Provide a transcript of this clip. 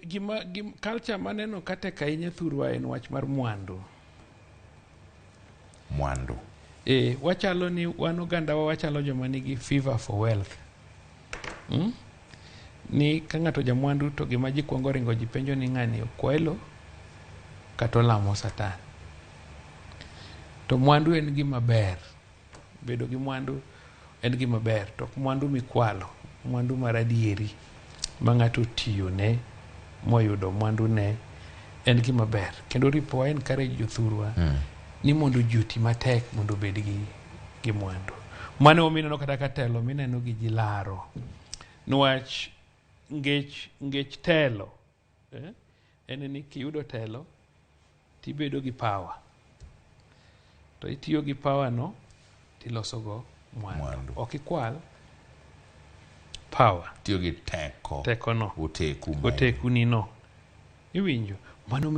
gima culture maneno kate kainye thurwa en wach mar mwandu. Mwandu. Wachalo ni wan oganda wachalo joma nigi fever for wealth. Ni ka ng'ato ja mwandu to gima ji kwongo ringo ji penjo ni ng'ani okwelo kata olamo satan. To mwandu en gima ber. Bedo gi mwandu en gima ber. To mwandu mikwalo, mwandu maradieri ma ng'ato tiyo ne moyudo mwandu ne en gima ber. Kendo ripo encourage jothurwa ni mondo juti matek mondo bed gi mwandu. Mane omineno kata katelo mineno gi jilaro. Nwach ngech telo en ni kiyudo telo tibedo gi power. To itiyo gi power no tiloso go mwandu. Ok ikwal power. Tiyo gi teko. Teko no. Oteku ni no. Iwinjo. Mano